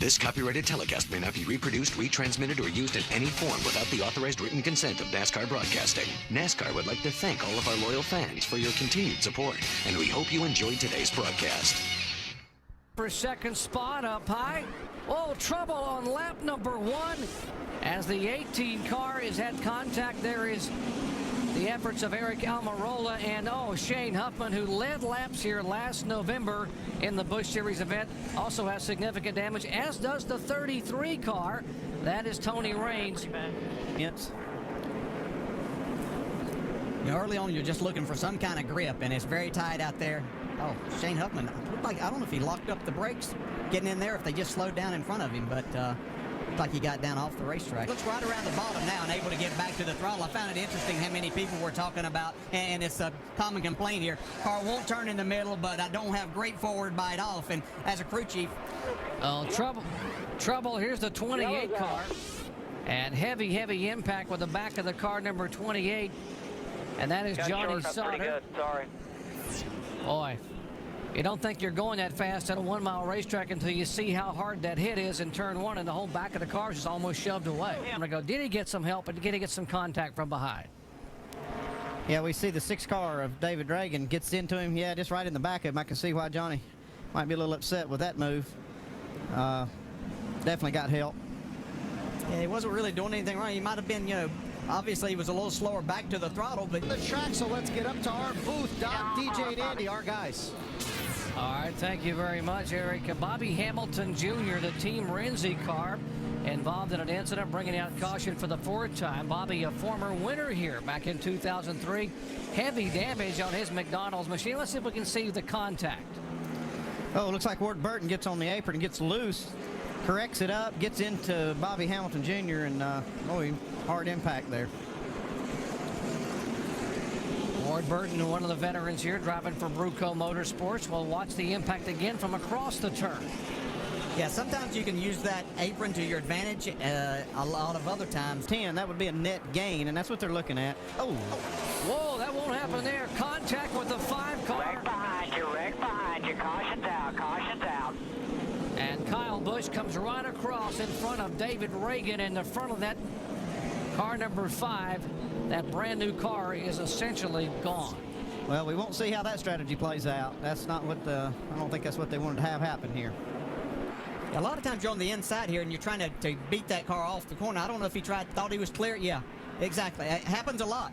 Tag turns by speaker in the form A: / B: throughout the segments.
A: This copyrighted telecast may not be reproduced, retransmitted, or used in any form without the authorized written consent of NASCAR Broadcasting. NASCAR would like to thank all of our loyal fans for your continued support, and we hope you enjoyed today's broadcast.
B: For second spot up high. Oh, trouble on lap number 1 as the 18 car is at contact. There is the efforts of Eric Almirola and Shane Huffman, who led laps here last November in the Busch Series event, also has significant damage, as does the 33 car. That is Tony Raines.
C: Yes. You know, early on, you're just looking for some kind of grip, and it's very tight out there. Oh, Shane Huffman, looked like, I don't know if he locked up the brakes getting in there, if they just slowed down in front of him, but looked like he got down off the racetrack. Looks right around the bottom now and able to get back to the throttle. I found it interesting how many people were talking about, and it's a common complaint here, car won't turn in the middle, but I don't have great forward bite off. And as a crew chief...
B: Oh, trouble. Here's the 28 car. And heavy impact with the back of the car, number 28. And that is Johnny Sauter.
D: Pretty good. Sorry.
B: Boy, you don't think you're going that fast at a 1 mile racetrack until you see how hard that hit is in turn 1, and the whole back of the car is just almost shoved away. I'm gonna go, did he get some help, and did he get some contact from behind?
C: Yeah, we see the 6 car of David Reagan gets into him. Yeah, just right in the back of him. I can see why Johnny might be a little upset with that move. Definitely got help. Yeah, he wasn't really doing anything wrong. He might have been, you know, obviously he was a little slower back to the throttle, but...
E: The track, so let's get up to our booth. Doc, DJ, and Andy, our guys.
B: All right, thank you very much, Eric. Bobby Hamilton Jr., the Team Renzi car, involved in an incident, bringing out caution for the 4th time. Bobby, a former winner here back in 2003. Heavy damage on his McDonald's machine. Let's see if we can see the contact.
C: Oh, it looks like Ward Burton gets on the apron and gets loose, corrects it up, gets into Bobby Hamilton Jr., and hard impact there.
B: Ward Burton, one of the veterans here, driving for Bruco Motorsports. We'll watch the impact again from across the turn.
C: Yeah, sometimes you can use that apron to your advantage. A lot of other times, 10, that would be a net gain, and that's what they're looking at. Oh.
B: Whoa, that won't happen there. Contact with the 5 car.
D: Wreck behind you. Caution's out.
B: And Kyle Busch comes right across in front of David Reagan in the front of that car number 5. That brand new car is essentially gone.
C: Well, we won't see how that strategy plays out. That's not what I don't think that's what they wanted to have happen here. A lot of times you're on the inside here and you're trying to beat that car off the corner. I don't know if he thought he was clear. Yeah, exactly. It happens a lot.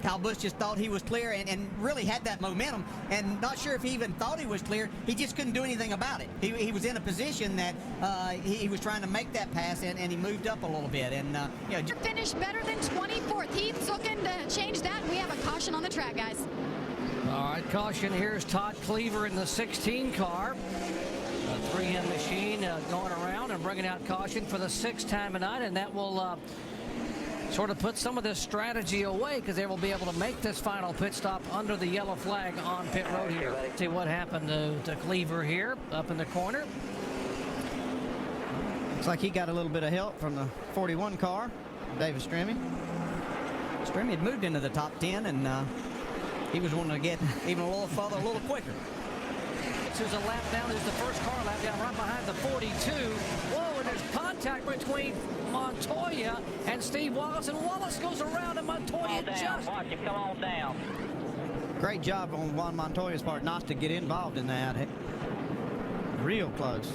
C: Kyle Busch just thought he was clear and really had that momentum, and not sure if he even thought he was clear. He just couldn't do anything about it. He was in a position that he was trying to make that pass, and he moved up a little bit. And
F: finished better than 24th. He's looking to change that. We have a caution on the track, guys.
B: All right, caution. Here's Todd Cleaver in the 16 car. A 3M machine going around and bringing out caution for the 6th time tonight, and that will sort of put some of this strategy away, because they will be able to make this final pit stop under the yellow flag on pit road here. See what happened to Cleaver here up in the corner.
C: Looks like he got a little bit of help from the 41 car, David Stremme. Stremme had moved into the top 10, and he was wanting to get even a little further, a little quicker.
B: There's a lap down. There's the first car lap down right behind the 42. Whoa, and there's contact between Montoya and Steve Wallace, and Wallace goes around, and Montoya just...
D: Watch it, come on down.
C: Great job on Juan Montoya's part not to get involved in that. Real close.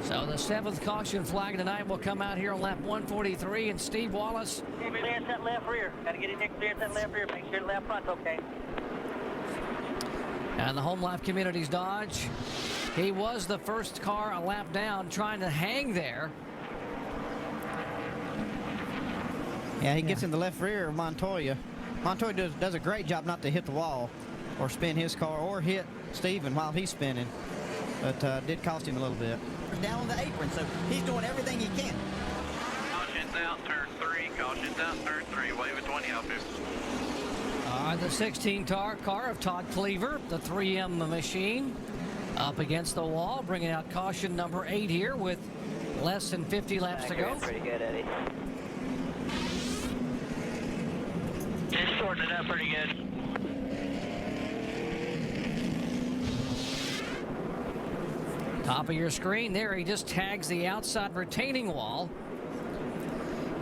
B: So the 7th caution flag tonight will come out here on lap 143, and Steve Wallace...
D: Clear that left rear. Got to get it next clear that left rear. Make sure the left front's okay.
B: And the Home Life Communities Dodge, he was the first car a lap down, trying to hang there.
C: Yeah, he gets in the left rear of Montoya. Montoya does a great job not to hit the wall or spin his car or hit Steven while he's spinning, but did cost him a little bit. Down on the apron, so he's doing everything he can.
G: Caution's out, turn 3. Caution's out, turn 3. Wave at 20 out there.
B: The 16 car of Todd Cleaver, the 3M machine, up against the wall, bringing out caution number 8 here with less than 50 laps to go.
D: Pretty good, Eddie. Just sorting it out pretty good.
B: Top of your screen there, he just tags the outside retaining wall.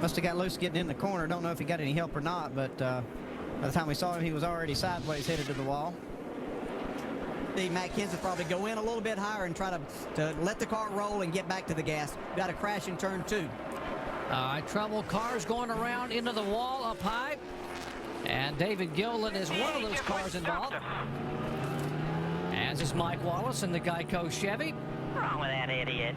C: Must have got loose getting in the corner. Don't know if he got any help or not, but by the time we saw him, he was already sideways headed to the wall. Matt Kenseth probably go in a little bit higher and try to let the car roll and get back to the gas. Got a crash in turn 2.
B: Trouble cars going around into the wall up high. And David Gilliland is one of those cars involved. As is Mike Wallace in the Geico Chevy.
D: What's wrong with that idiot?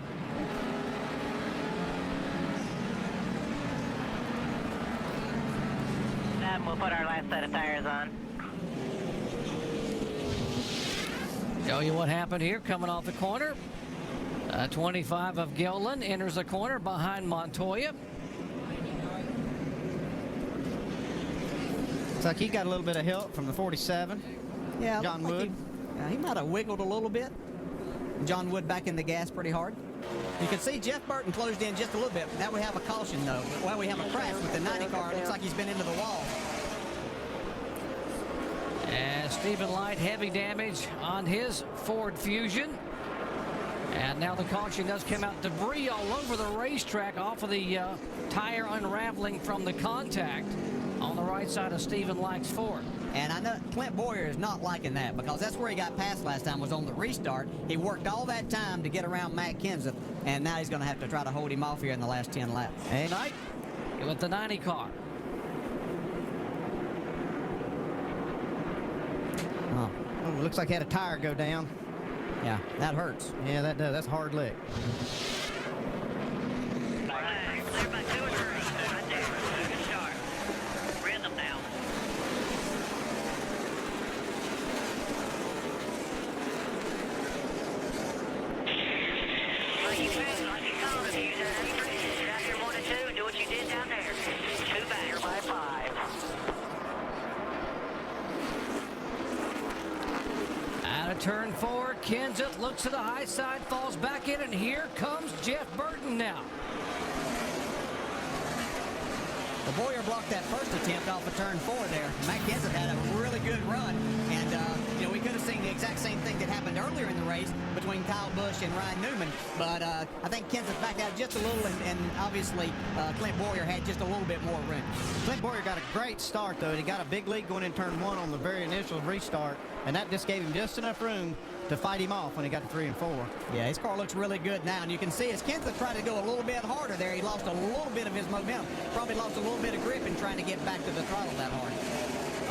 D: We'll put our last set of tires on.
B: Show you what happened here coming off the corner. 25 of Gilliland enters the corner behind Montoya.
C: Looks like he got a little bit of help from the 47.
E: Yeah,
C: John Wood.
E: He might have wiggled a little bit.
C: John Wood back in the gas pretty hard.
E: You can see Jeff Burton closed in just a little bit. Now we have a caution, though. Well, we have a crash with the 90 car. It looks like he's been into the wall.
B: And Stephen Light, heavy damage on his Ford Fusion. And now the caution does come out. Debris all over the racetrack off of the tire unraveling from the contact on the right side of Stephen Light's Ford.
C: And I know Clint Boyer is not liking that, because that's where he got passed last time, was on the restart. He worked all that time to get around Matt Kenseth, and now he's going to have to try to hold him off here in the last 10 laps.
B: And Knight with the 90 car.
C: Oh, looks like he had a tire go down.
E: Yeah, that hurts.
C: Yeah, that does. That's a hard lick.
D: Clear by 2 or 3. Right there. Good start. Rhythm now. Like you fast, like you called him. You get out here 1 and 2 and do what you did down there. 2 banger by 5.
B: Out of turn 4, Kenseth looks to the high side, falls back in, and here comes Jeff Burton now.
C: The Boyer blocked that first attempt off of turn 4 there. Matt Kenseth had a really good run, and we could have seen the exact same thing that happened earlier in the race between Kyle Busch and Ryan Newman, but I think Kenseth backed out just a little, and obviously Clint Boyer had just a little bit more room. Clint Boyer got a great start, though. He got a big lead going in turn 1 on the very initial restart, and that just gave him just enough room to fight him off when he got to 3 and 4. Yeah, his car looks really good now, and you can see as Kenseth tried to go a little bit harder there, he lost a little bit of his momentum. Probably lost a little bit of grip in trying to get back to the throttle that hard.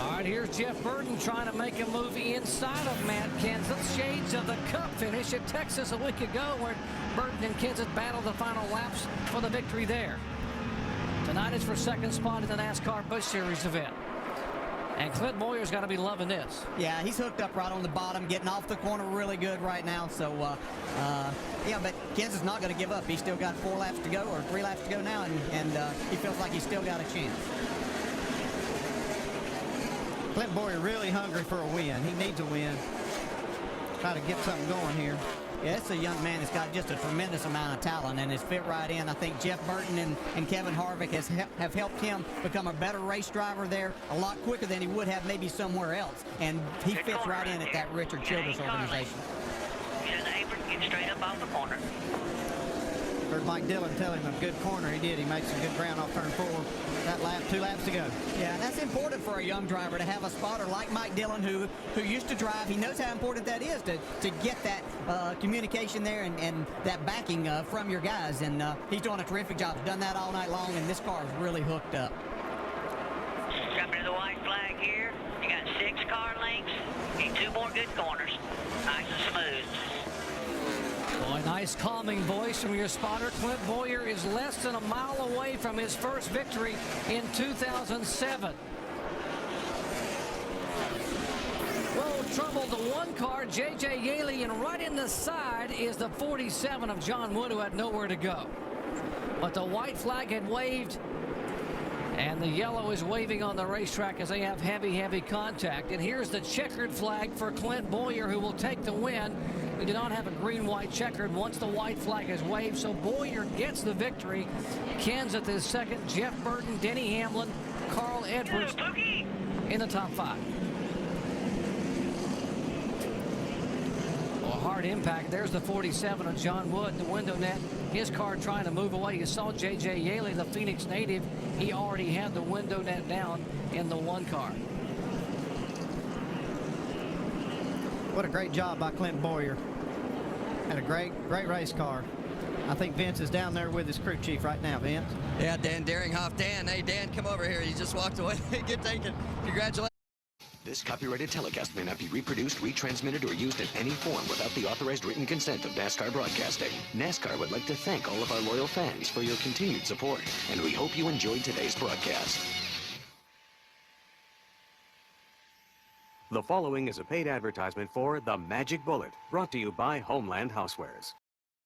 B: All right, here's Jeff Burton trying to make a move inside of Matt Kenseth. Shades of the Cup finish at Texas a week ago, where Burton and Kenseth battled the final laps for the victory there. Tonight is for second spot in the NASCAR Busch Series event. And Clint Boyer's got to be loving this.
C: Yeah, he's hooked up right on the bottom, getting off the corner really good right now. So, yeah, but Kenseth's not going to give up. He's still got 4 laps to go, or 3 laps to go now, and he feels like he's still got a chance. Clint Boyer really hungry for a win. He needs a win. Try to get something going here. Yeah, it's a young man that's got just a tremendous amount of talent and has fit right in. I think Jeff Burton and Kevin Harvick have helped him become a better race driver there a lot quicker than he would have maybe somewhere else. And he fits right in at that Richard Childress organization.
D: Get in the apron, get straight up off the corner.
C: Heard Mike Dillon tell him a good corner. He did. He made some good ground off turn 4. That lap, 2 laps to go. Yeah, and that's important for a young driver to have a spotter like Mike Dillon who used to drive. He knows how important that is to get that communication there and that backing from your guys. And he's doing a terrific job. He's done that all night long, and this car is really hooked up.
D: Coming to the white flag here. You got 6 car lengths. Need 2 more good corners. Nice and smooth.
B: Boy, nice calming voice from your spotter. Clint Boyer is less than a mile away from his first victory in 2007. Whoa, trouble the 1 car, J.J. Yaley, and right in the side is the 47 of John Wood, who had nowhere to go. But the white flag had waved, and the yellow is waving on the racetrack as they have heavy contact. And here's the checkered flag for Clint Boyer, who will take the win. We do not have a green-white checkered once the white flag is waved, so Boyer gets the victory. Kenseth is second, Jeff Burton, Denny Hamlin, Carl Edwards in the top 5. Well, hard impact. There's the 47 of John Wood, the window net. His car trying to move away. You saw J.J. Yaley, the Phoenix native. He already had the window net down in the one car.
C: What a great job by Clint Boyer. Had a great race car. I think Vince is down there with his crew chief right now, Vince.
H: Yeah, Dan Deringhoff. Dan, hey, Dan, come over here. He just walked away. Get taken. Congratulations.
A: This copyrighted telecast may not be reproduced, retransmitted, or used in any form without the authorized written consent of NASCAR Broadcasting. NASCAR would like to thank all of our loyal fans for your continued support, and we hope you enjoyed today's broadcast.
I: The following is a paid advertisement for The Magic Bullet, brought to you by Homeland Housewares.